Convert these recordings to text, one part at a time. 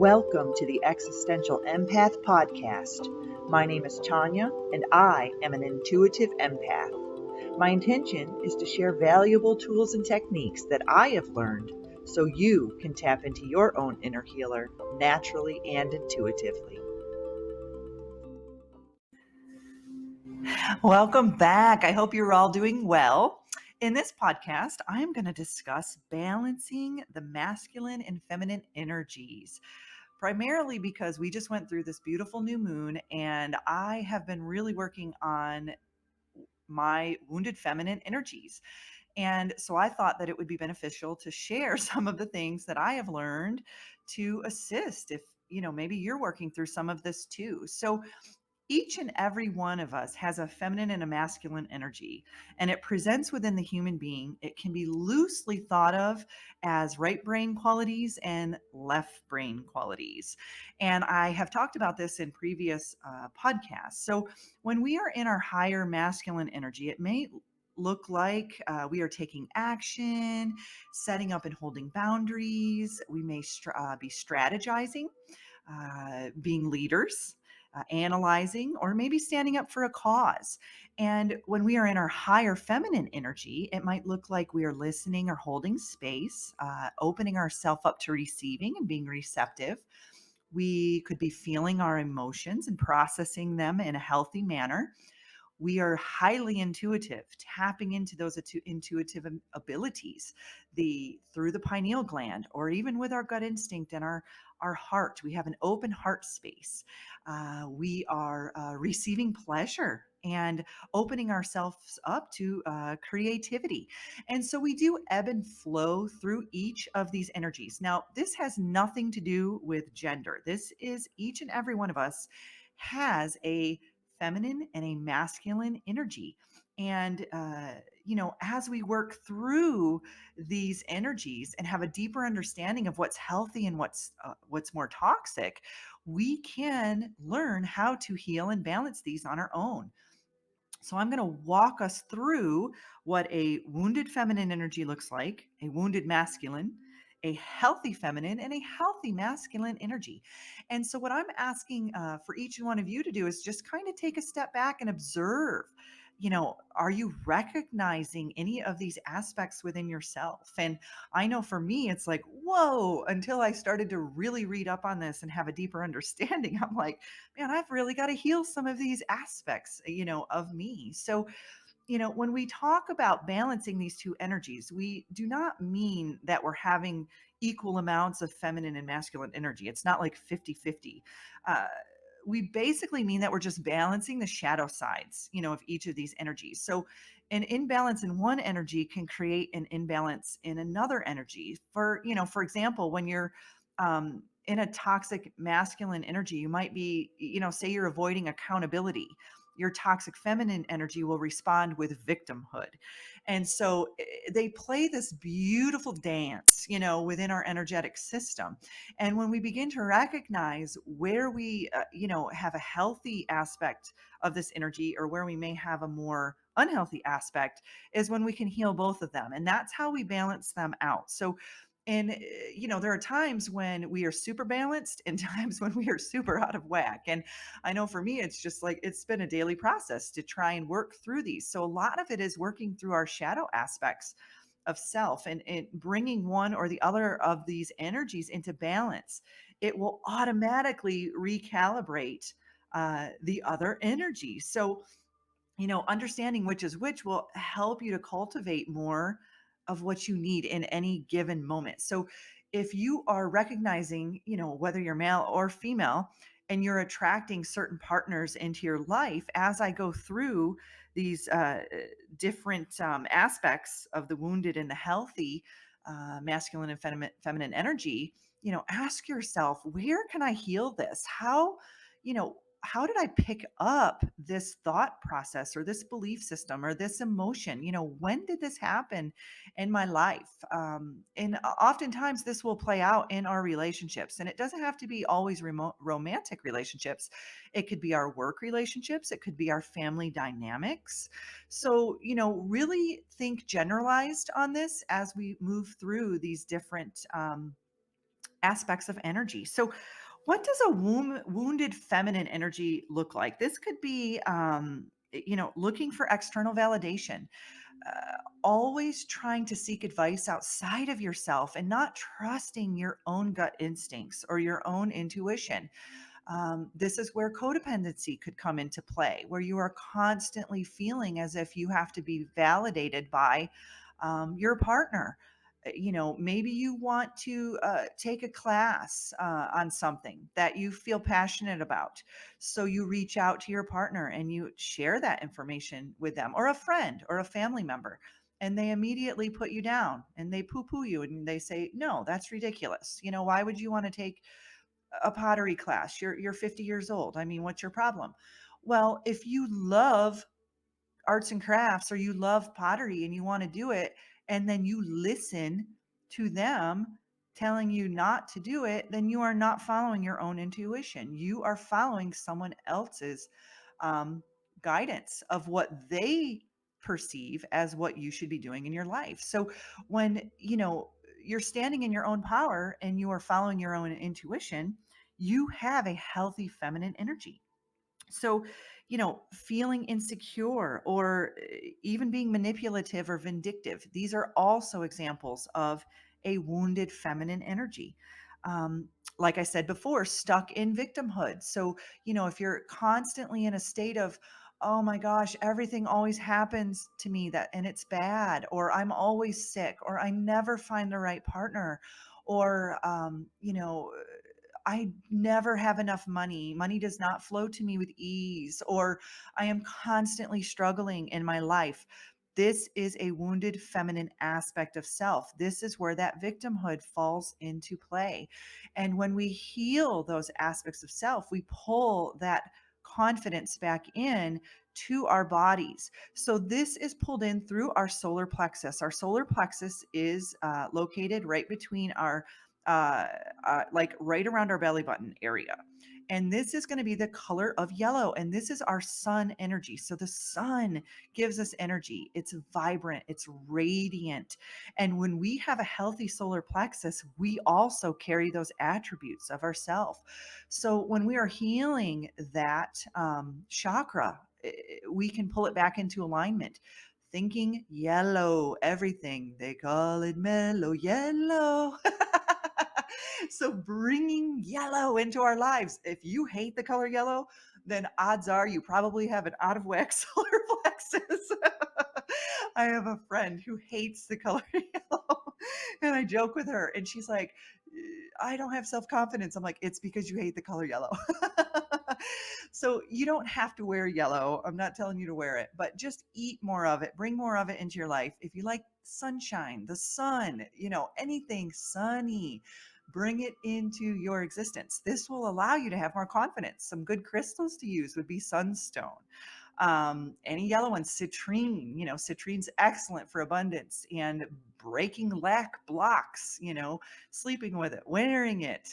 Welcome to the Existential Empath Podcast. My name is Tanya, and I am an intuitive empath. My intention is to share valuable tools and techniques that I have learned so you can tap into your own inner healer naturally and intuitively. Welcome back. I hope you're all doing well. In this podcast, I'm going to discuss balancing the masculine and feminine energies, primarily because we just went through this beautiful new moon, and I have been really working on my wounded feminine energies. And so I thought that it would be beneficial to share some of the things that I have learned to assist if, maybe you're working through some of this too. So each and every one of us has a feminine and a masculine energy, and it presents within the human being. It can be loosely thought of as right brain qualities and left brain qualities. And I have talked about this in previous podcasts. So when we are in our higher masculine energy, it may look like we are taking action, setting up and holding boundaries. We may be strategizing, being leaders, analyzing, or maybe standing up for a cause. And when we are in our higher feminine energy, it might look like we are listening or holding space, opening ourselves up to receiving and being receptive. We could be feeling our emotions and processing them in a healthy manner. We are highly intuitive, tapping into those intuitive abilities through the pineal gland, or even with our gut instinct and our heart. We have an open heart space. We are receiving pleasure and opening ourselves up to creativity. And so we do ebb and flow through each of these energies. Now, this has nothing to do with gender. This is each and every one of us has a feminine and a masculine energy. And, as we work through these energies and have a deeper understanding of what's healthy and what's more toxic, we can learn how to heal and balance these on our own. So I'm going to walk us through what a wounded feminine energy looks like, a wounded masculine, a healthy feminine, and a healthy masculine energy. And so what I'm asking for each one of you to do is just kind of take a step back and observe. Are you recognizing any of these aspects within yourself? And I know for me, it's like, whoa, until I started to really read up on this and have a deeper understanding, I'm like, man, I've really got to heal some of these aspects, of me. So, when we talk about balancing these two energies, we do not mean that we're having equal amounts of feminine and masculine energy. It's not like 50-50. We basically mean that we're just balancing the shadow sides, of each of these energies. So an imbalance in one energy can create an imbalance in another energy. For example, when you're in a toxic masculine energy, you might be, say you're avoiding accountability. Your toxic feminine energy will respond with victimhood. And so they play this beautiful dance, within our energetic system. And when we begin to recognize where we, have a healthy aspect of this energy, or where we may have a more unhealthy aspect, is when we can heal both of them. And that's how we balance them out. So, and, there are times when we are super balanced and times when we are super out of whack. And I know for me, it's just like, it's been a daily process to try and work through these. So a lot of it is working through our shadow aspects of self, and bringing one or the other of these energies into balance. It will automatically recalibrate the other energy. So, understanding which is which will help you to cultivate more of what you need in any given moment. So if you are recognizing, whether you're male or female, and you're attracting certain partners into your life, as I go through these different aspects of the wounded and the healthy, masculine and feminine energy, ask yourself, where can I heal this? How did I pick up this thought process or this belief system or this emotion? When did this happen in my life? And oftentimes this will play out in our relationships, and it doesn't have to be always romantic relationships. It could be our work relationships. It could be our family dynamics. So, really think generalized on this as we move through these different aspects of energy. So, what does a wounded feminine energy look like? This could be, looking for external validation, always trying to seek advice outside of yourself and not trusting your own gut instincts or your own intuition. This is where codependency could come into play, where you are constantly feeling as if you have to be validated by your partner. Maybe you want to take a class on something that you feel passionate about. So you reach out to your partner and you share that information with them, or a friend or a family member. And they immediately put you down and they poo poo you and they say, no, that's ridiculous. Why would you want to take a pottery class? You're 50 years old. I mean, what's your problem? Well, if you love arts and crafts or you love pottery and you want to do it, and then you listen to them telling you not to do it, then you are not following your own intuition. You are following someone else's um, guidance of what they perceive as what you should be doing in your life. So when you're standing in your own power and you are following your own intuition, you have a healthy feminine energy. So, feeling insecure or even being manipulative or vindictive, these are also examples of a wounded feminine energy. Like I said before, stuck in victimhood. So, if you're constantly in a state of, oh my gosh, everything always happens to me and it's bad, or I'm always sick, or I never find the right partner, or, I never have enough money. Money does not flow to me with ease, or I am constantly struggling in my life. This is a wounded feminine aspect of self. This is where that victimhood falls into play. And when we heal those aspects of self, we pull that confidence back in to our bodies. So this is pulled in through our solar plexus. Our solar plexus is located right between our uh, like right around our belly button area. And this is going to be the color of yellow. And this is our sun energy. So the sun gives us energy. It's vibrant, it's radiant. And when we have a healthy solar plexus, we also carry those attributes of ourself. So when we are healing that chakra, we can pull it back into alignment. Thinking yellow, everything. They call it mellow yellow. So bringing yellow into our lives. If you hate the color yellow, then odds are you probably have an out of whack solar plexus. I have a friend who hates the color yellow, and I joke with her, and she's like, I don't have self confidence. I'm like, it's because you hate the color yellow. So you don't have to wear yellow. I'm not telling you to wear it, but just eat more of it. Bring more of it into your life. If you like sunshine, the sun, anything sunny, bring it into your existence. This will allow you to have more confidence. Some good crystals to use would be sunstone. Any yellow ones, citrine, citrine's excellent for abundance and breaking lack blocks, sleeping with it, wearing it,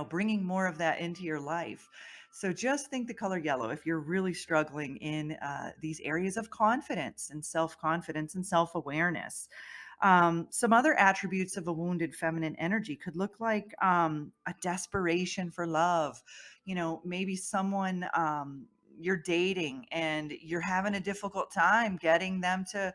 bringing more of that into your life. So just think the color yellow if you're really struggling in these areas of confidence and self-confidence and self-awareness. Some other attributes of a wounded feminine energy could look like a desperation for love. Maybe someone you're dating and you're having a difficult time getting them to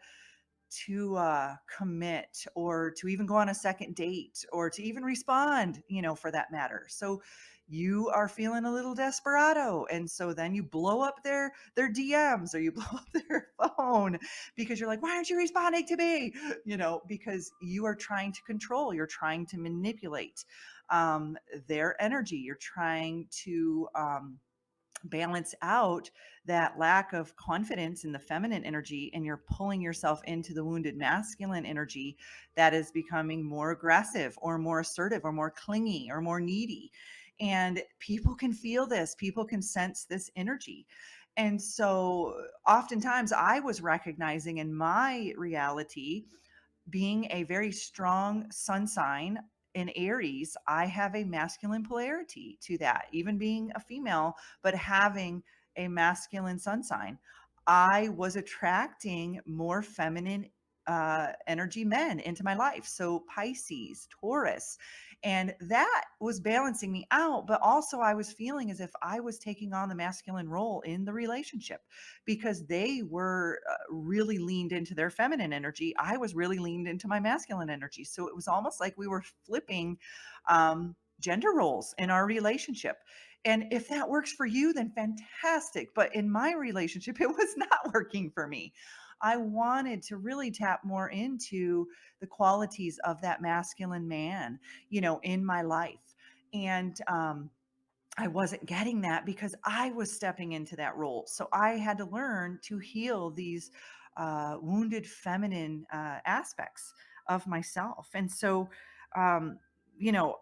commit, or to even go on a second date, or to even respond, for that matter. So you are feeling a little desperado, and so then you blow up their DMs, or you blow up their phone, because you're like, why aren't you responding to me? Because you are trying to control, you're trying to manipulate their energy, you're trying to balance out that lack of confidence in the feminine energy, and you're pulling yourself into the wounded masculine energy that is becoming more aggressive or more assertive or more clingy or more needy. And people can feel this, people can sense this energy. And so oftentimes I was recognizing in my reality, being a very strong sun sign in Aries, I have a masculine polarity to that, even being a female, but having a masculine sun sign. I was attracting more feminine energy men into my life. So Pisces, Taurus, and that was balancing me out. But also, I was feeling as if I was taking on the masculine role in the relationship because they were really leaned into their feminine energy. I was really leaned into my masculine energy. So it was almost like we were flipping gender roles in our relationship. And if that works for you, then fantastic. But in my relationship, it was not working for me. I wanted to really tap more into the qualities of that masculine man, in my life. And I wasn't getting that because I was stepping into that role. So I had to learn to heal these wounded feminine aspects of myself. And so, um,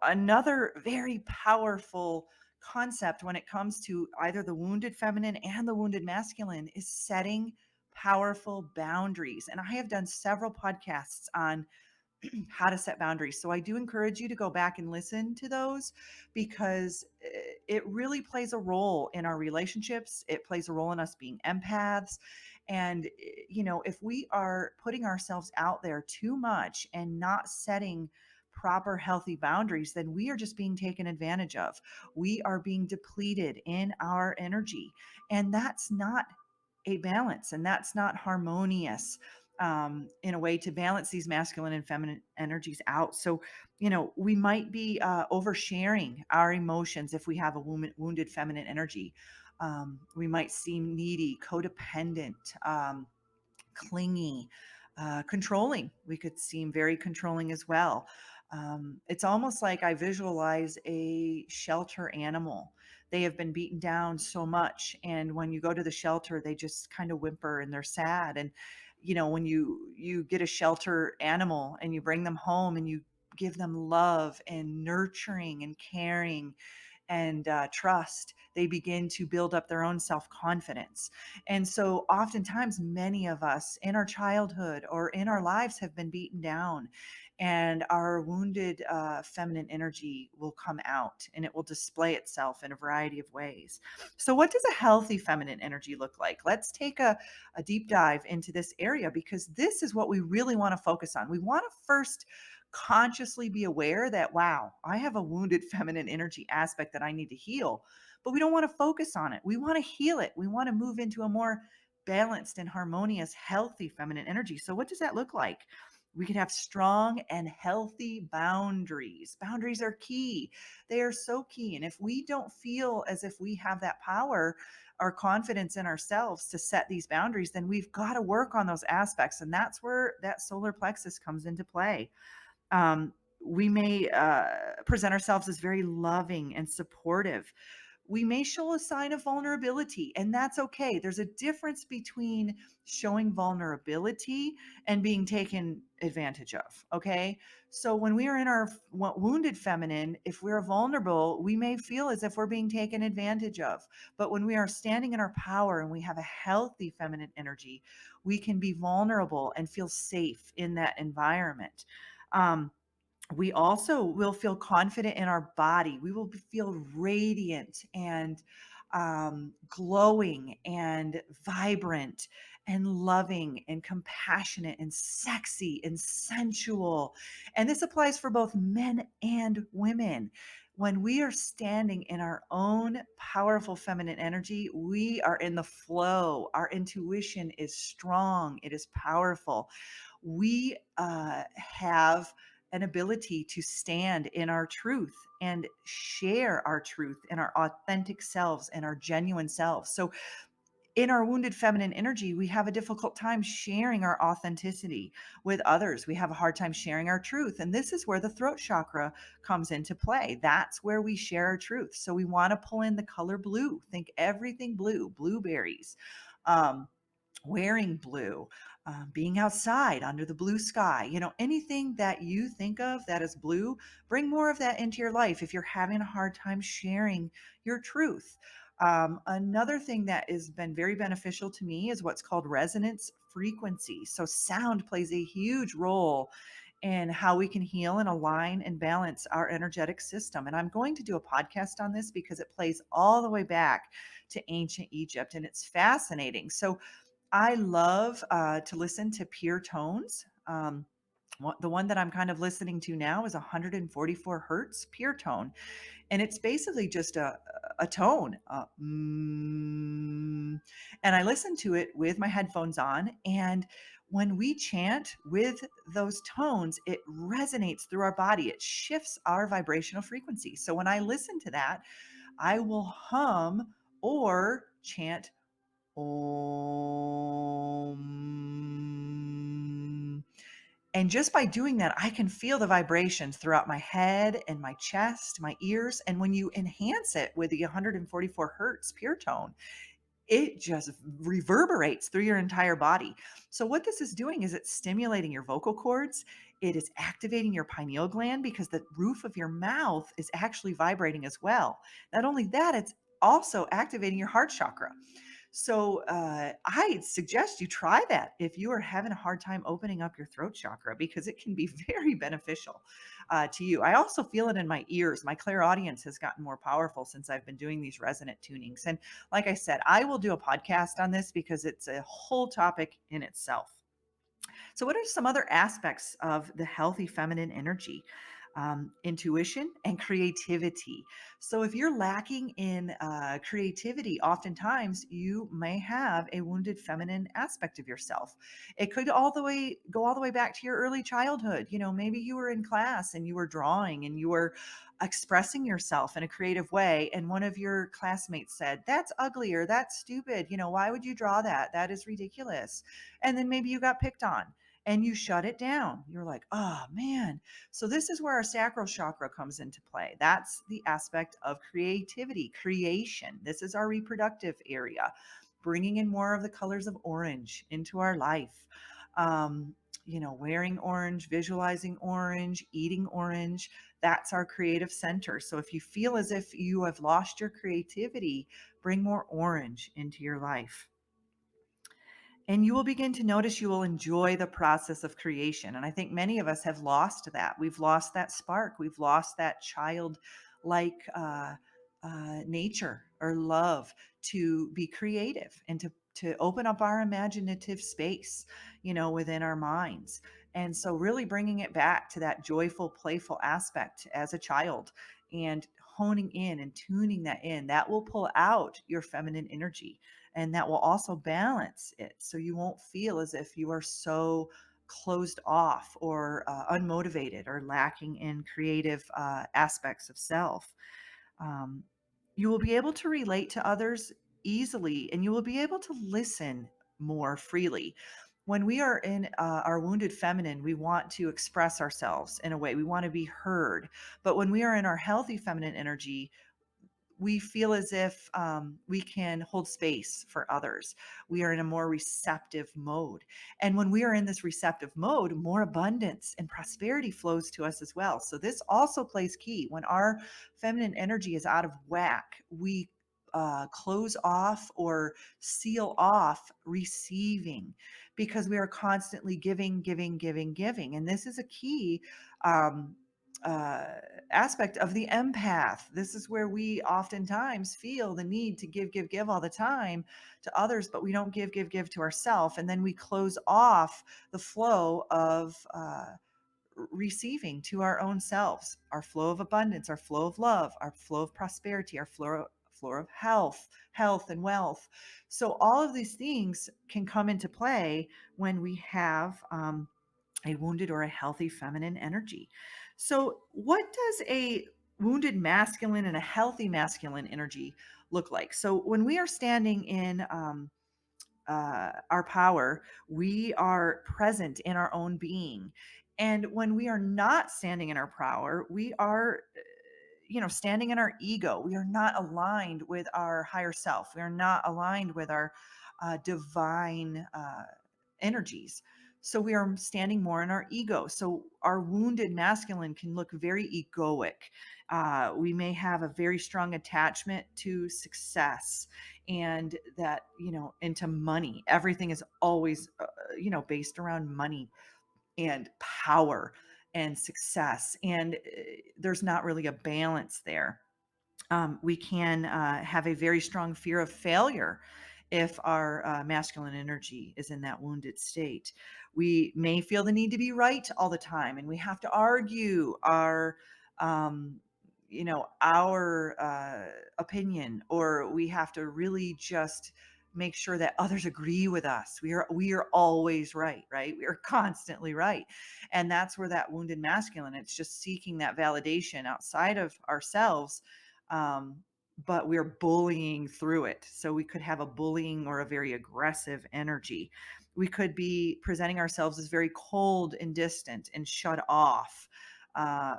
another very powerful concept when it comes to either the wounded feminine and the wounded masculine is setting powerful boundaries. And I have done several podcasts on how to set boundaries. So I do encourage you to go back and listen to those because it really plays a role in our relationships. It plays a role in us being empaths. And, if we are putting ourselves out there too much and not setting proper healthy boundaries, then we are just being taken advantage of. We are being depleted in our energy. And that's not a balance and that's not harmonious in a way to balance these masculine and feminine energies out. So, we might be oversharing our emotions if we have a wounded feminine energy. We might seem needy, codependent, clingy, controlling. We could seem very controlling as well. It's almost like I visualize a shelter animal. They have been beaten down so much. And when you go to the shelter, they just kind of whimper and they're sad. And, when you get a shelter animal and you bring them home and you give them love and nurturing and caring and trust, they begin to build up their own self confidence. And so, oftentimes, many of us in our childhood or in our lives have been beaten down, and our wounded feminine energy will come out and it will display itself in a variety of ways. So, what does a healthy feminine energy look like? Let's take a deep dive into this area because this is what we really want to focus on. We want to first consciously be aware that, wow, I have a wounded feminine energy aspect that I need to heal. But we don't want to focus on it. We want to heal it. We want to move into a more balanced and harmonious, healthy feminine energy. So, what does that look like? We could have strong and healthy boundaries. Boundaries are key. They are so key. And if we don't feel as if we have that power or confidence in ourselves to set these boundaries, then we've got to work on those aspects. And that's where that solar plexus comes into play. We may present ourselves as very loving and supportive. We may show a sign of vulnerability, and that's okay. There's a difference between showing vulnerability and being taken advantage of. Okay. So when we are in our wounded feminine, if we're vulnerable, we may feel as if we're being taken advantage of. But when we are standing in our power and we have a healthy feminine energy, we can be vulnerable and feel safe in that environment. Um, we also will feel confident in our body. We will feel radiant and glowing and vibrant and loving and compassionate and sexy and sensual. And this applies for both men and women. When we are standing in our own powerful feminine energy, we are in the flow. Our intuition is strong, it is powerful. We have an ability to stand in our truth and share our truth and our authentic selves and our genuine selves. So, in our wounded feminine energy, we have a difficult time sharing our authenticity with others. We have a hard time sharing our truth. And this is where the throat chakra comes into play. That's where we share our truth. So, we want to pull in the color blue. Think everything blue, blueberries. Um, Wearing blue, being outside under the blue sky, anything that you think of that is blue, bring more of that into your life if you're having a hard time sharing your truth. Another thing that has been very beneficial to me is what's called resonance frequency. So, sound plays a huge role in how we can heal and align and balance our energetic system. And I'm going to do a podcast on this because it plays all the way back to ancient Egypt and it's fascinating. So, I love to listen to pure tones. The one that I'm kind of listening to now is 144 hertz pure tone, and it's basically just a tone, and I listen to it with my headphones on. And when we chant with those tones, it resonates through our body. It shifts our vibrational frequency. So when I listen to that, I will hum or chant Om. And just by doing that, I can feel the vibrations throughout my head and my chest, my ears. And when you enhance it with the 144 hertz pure tone, it just reverberates through your entire body. So, what this is doing is it's stimulating your vocal cords. It is activating your pineal gland because the roof of your mouth is actually vibrating as well. Not only that, it's also activating your heart chakra. So I suggest you try that if you are having a hard time opening up your throat chakra because it can be very beneficial to you. I also feel it in my ears. My clairaudience has gotten more powerful since I've been doing these resonant tunings. And like I said, I will do a podcast on this because it's a whole topic in itself. So, what are some other aspects of the healthy feminine energy? Intuition and creativity. So, if you're lacking in creativity, oftentimes you may have a wounded feminine aspect of yourself. It could go all the way back to your early childhood. You know, maybe you were in class and you were drawing and you were expressing yourself in a creative way, and one of your classmates said, "That's ugly," or "That's stupid. You know, why would you draw that? That is ridiculous." And then maybe you got picked on and you shut it down. You're like, oh man. So, this is where our sacral chakra comes into play. That's the aspect of creativity, creation. This is our reproductive area, bringing in more of the colors of orange into our life. Um, wearing orange, visualizing orange, eating orange, that's our creative center. So, if you feel as if you have lost your creativity, bring more orange into your life. And you will begin to notice you will enjoy the process of creation. And I think many of us have lost that. We've lost that spark. We've lost that childlike nature or love to be creative and to open up our imaginative space, within our minds. And so, really bringing it back to that joyful, playful aspect as a child and honing in and tuning that in, that will pull out your feminine energy, and that will also balance it so you won't feel as if you are so closed off or unmotivated or lacking in creative aspects of self. um, you will be able to relate to others easily, and you will be able to listen more freely. When we are in our wounded feminine, we want to express ourselves in a way, we want to be heard. But when we are in our healthy feminine energy, we feel as if we can hold space for others. We are in a more receptive mode. And when we are in this receptive mode, more abundance and prosperity flows to us as well. So, this also plays key. When our feminine energy is out of whack, we close off or seal off receiving because we are constantly giving, giving, giving, giving. And this is a key. Um, uh, Aspect of the empath. This is where we oftentimes feel the need to give, give, give all the time to others, but we don't give, give, give to ourselves. And then we close off the flow of receiving to our own selves, our flow of abundance, our flow of love, our flow of prosperity, our flow of health and wealth. So all of these things can come into play when we have a wounded or a healthy feminine energy. So, what does a wounded masculine and a healthy masculine energy look like? So, when we are standing in our power, we are present in our own being. And when we are not standing in our power, we are standing in our ego. We are not aligned with our higher self. We are not aligned with our divine energies. So we are standing more in our ego. So our wounded masculine can look very egoic. We may have a very strong attachment to success and that, into money. Everything is always, based around money and power and success. And there's not really a balance there. We can have a very strong fear of failure if our masculine energy is in that wounded state. We may feel the need to be right all the time, and we have to argue um, our opinion, or we have to really just make sure that others agree with us. We are always right, right? We are constantly right. And that's where that wounded masculine, it's just seeking that validation outside of ourselves. Um, but we're bullying through it. So we could have a bullying or a very aggressive energy. We could be presenting ourselves as very cold and distant and shut off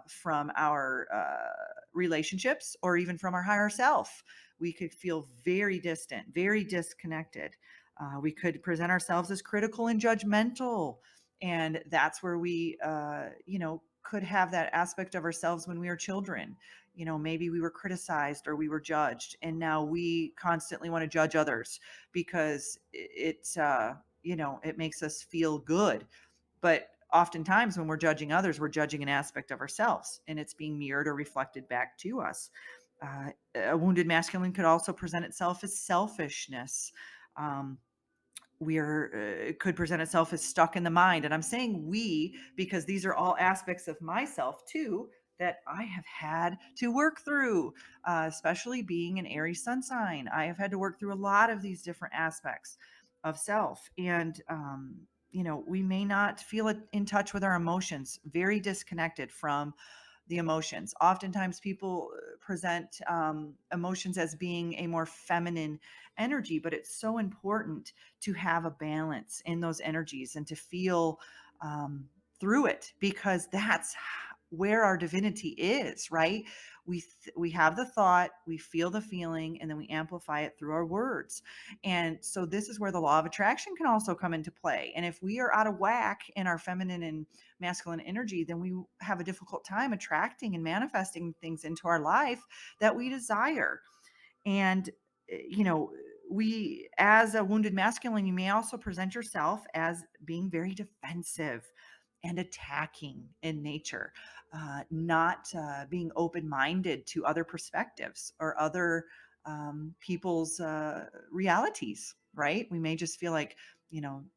from our relationships, or even from our higher self. We could feel very distant, very disconnected. We could present ourselves as critical and judgmental. And that's where we, could have that aspect of ourselves when we were children. Maybe we were criticized or we were judged, and now we constantly want to judge others because it makes us feel good. But oftentimes when we're judging others, we're judging an aspect of ourselves, and it's being mirrored or reflected back to us. A wounded masculine could also present itself as selfishness. Um, it could present itself as stuck in the mind. And I'm saying we because these are all aspects of myself too that I have had to work through, especially being an Aries sun sign. I have had to work through a lot of these different aspects of self. And, we may not feel in touch with our emotions, very disconnected from the emotions. Oftentimes, people present emotions as being a more feminine energy, but it's so important to have a balance in those energies and to feel um, through it, because that's where our divinity is, right? We have the thought, we feel the feeling, and then we amplify it through our words. And so this is where the law of attraction can also come into play. And if we are out of whack in our feminine and masculine energy, then we have a difficult time attracting and manifesting things into our life that we desire. And, we, as a wounded masculine, you may also present yourself as being very defensive and attacking in nature, not being open minded to other perspectives or other people's realities, right? We may just feel like,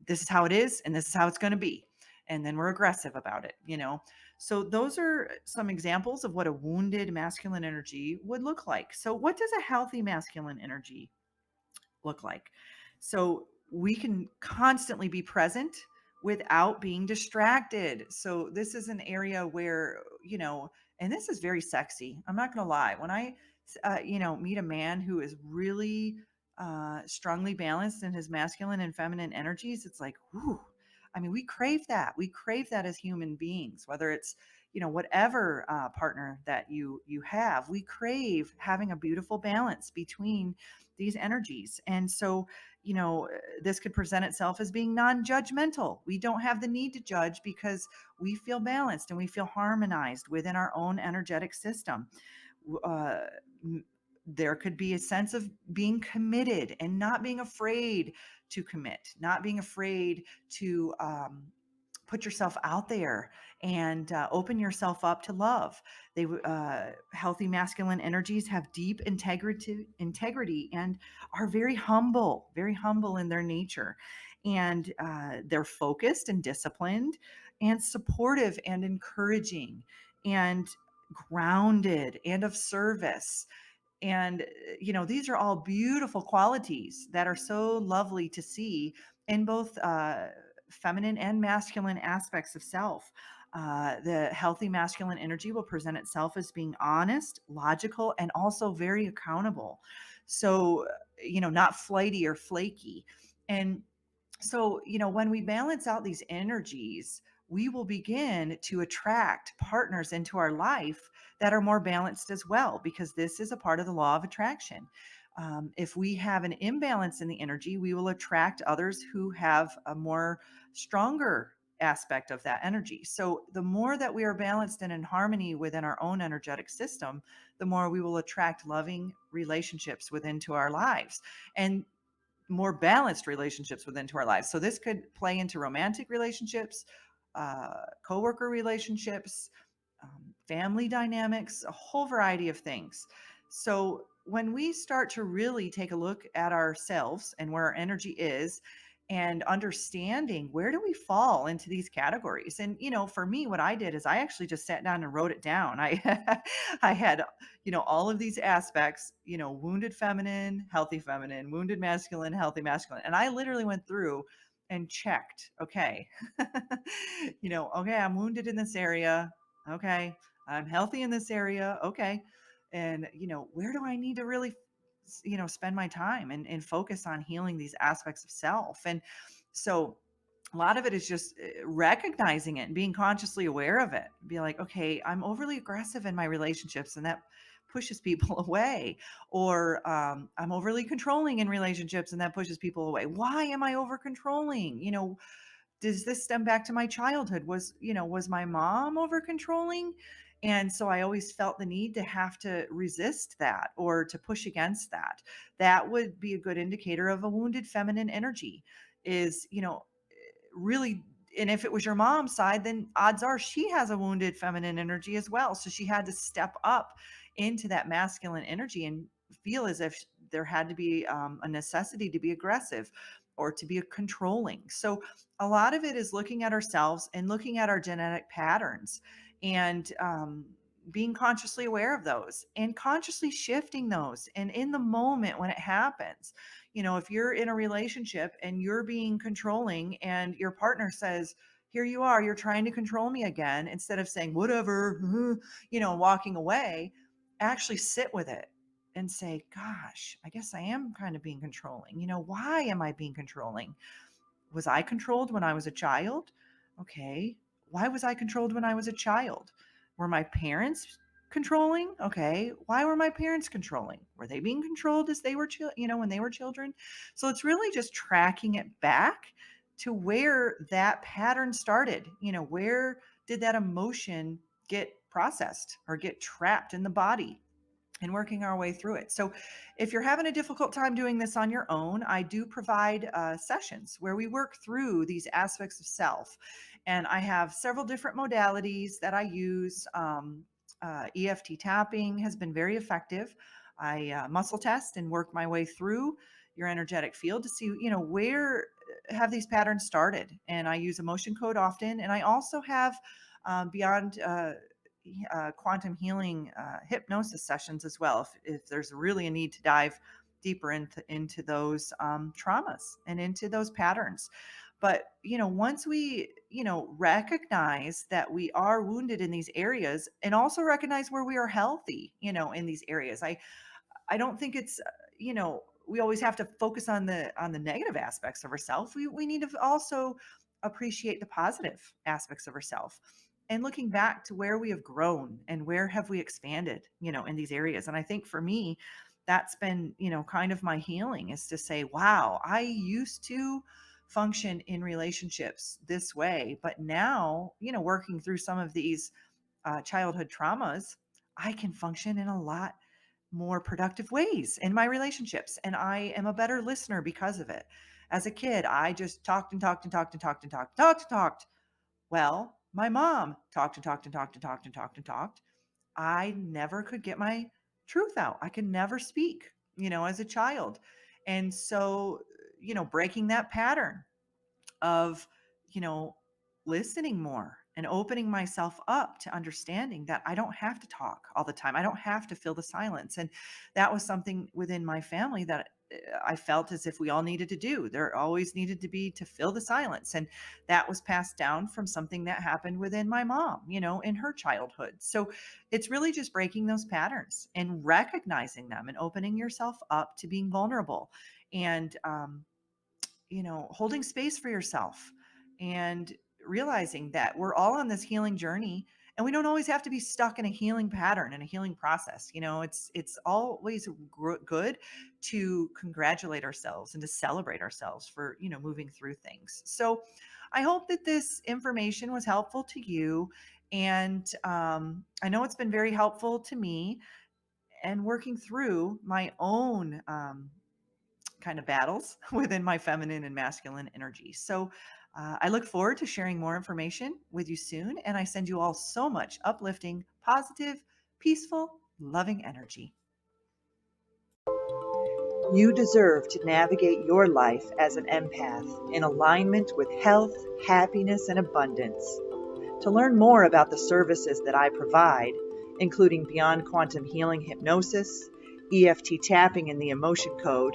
this is how it is and this is how it's going to be. And then we're aggressive about it. So, those are some examples of what a wounded masculine energy would look like. So, what does a healthy masculine energy look like? So we can constantly be present without being distracted. So this is an area where, and this is very sexy. I'm not going to lie. When I, meet a man who is really strongly balanced in his masculine and feminine energies, it's like, whoo. I mean, we crave that. We crave that as human beings, whether it's, whatever partner that you have. We crave having a beautiful balance between these energies. And so, this could present itself as being non-judgmental. We don't have the need to judge because we feel balanced and we feel harmonized within our own energetic system. Uh, there could be a sense of being committed and not being afraid to commit, not being afraid to put yourself out there and open yourself up to love. Healthy masculine energies have deep integrity and are very humble in their nature. And they're focused and disciplined and supportive and encouraging and grounded and of service. And, these are all beautiful qualities that are so lovely to see in both feminine and masculine aspects of self. The healthy masculine energy will present itself as being honest, logical, and also very accountable. So, not flighty or flaky. And so, when we balance out these energies, we will begin to attract partners into our life that are more balanced as well, because this is a part of the law of attraction. If we have an imbalance in the energy, we will attract others who have a more stronger aspect of that energy. So, the more that we are balanced and in harmony within our own energetic system, the more we will attract loving relationships within to our lives. And more balanced relationships within to our lives. So this could play into romantic relationships, coworker relationships, family dynamics, a whole variety of things. So when we start to really take a look at ourselves and where our energy is and understanding where do we fall into these categories. And for me, what I did is I actually just sat down and wrote it down. I had all of these aspects, wounded feminine, healthy feminine, wounded masculine, healthy masculine, and I literally went through and checked. Okay. Okay, I'm wounded in this area. Okay, I'm healthy in this area. Okay. And where do I need to really spend my time and focus on healing these aspects of self. And so a lot of it is just recognizing it and being consciously aware of it. Be like, okay, I'm overly aggressive in my relationships and that pushes people away. Or I'm overly controlling in relationships and that pushes people away. Why am I over controlling? Does this stem back to my childhood? Was my mom over controlling? And so I always felt the need to have to resist that or to push against that. That would be a good indicator of a wounded feminine energy is, really. And if it was your mom's side, then odds are she has a wounded feminine energy as well. So she had to step up into that masculine energy and feel as if there had to be a necessity to be aggressive or to be controlling. So a lot of it is looking at ourselves and looking at our genetic patterns and being consciously aware of those and consciously shifting those. And in the moment when it happens, if you're in a relationship and you're being controlling and your partner says, here you are, you're trying to control me again, instead of saying, whatever, walking away, actually sit with it and say, gosh, I guess I am kind of being controlling. Why am I being controlling? Was I controlled when I was a child? Okay. Why was I controlled when I was a child? Were my parents controlling? Okay. Why were my parents controlling? Were they being controlled as they were, when they were children? So it's really just tracking it back to where that pattern started. Where did that emotion get processed or get trapped in the body? And working our way through it. So, if you're having a difficult time doing this on your own, I do provide sessions where we work through these aspects of self. And I have several different modalities that I use. EFT tapping has been very effective. I muscle test and work my way through your energetic field to see, where have these patterns started. And I use emotion code often. And I also have beyond quantum healing hypnosis sessions as well, if there's really a need to dive deeper into those traumas and into those patterns. But once we recognize that we are wounded in these areas and also recognize where we are healthy in these areas, I don't think it's we always have to focus on the negative aspects of ourselves. We need to also appreciate the positive aspects of ourselves and looking back to where we have grown and where have we expanded in these areas. And I think for me, that's been kind of my healing, is to say, wow, I used to function in relationships this way, but now working through some of these childhood traumas, I can function in a lot more productive ways in my relationships. And I am a better listener because of it. As a kid, I just talked and talked and talked and talked and talked, talked and talked. Well, my mom talked and talked and talked and talked and talked and talked. I never could get my truth out. I could never speak, as a child. And so, breaking that pattern of, you know, listening more and opening myself up to understanding that I don't have to talk all the time. I don't have to fill the silence. And that was something within my family that I felt as if we all needed to do. There always needed to be to fill the silence. And that was passed down from something that happened within my mom, in her childhood. So it's really just breaking those patterns and recognizing them and opening yourself up to being vulnerable and, holding space for yourself and realizing that we're all on this healing journey and we don't always have to be stuck in a healing pattern and a healing process. It's always good to congratulate ourselves and to celebrate ourselves for, moving through things. So I hope that this information was helpful to you. And I know it's been very helpful to me and working through my own kind of battles within my feminine and masculine energy. So I look forward to sharing more information with you soon. And I send you all so much uplifting, positive, peaceful, loving energy. You deserve to navigate your life as an empath in alignment with health, happiness, and abundance. To learn more about the services that I provide, including Beyond Quantum Healing Hypnosis, EFT Tapping, and the Emotion Code,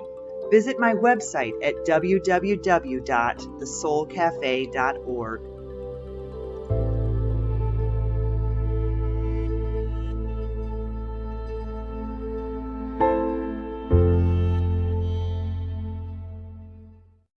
visit my website at www.thesoulcafe.org.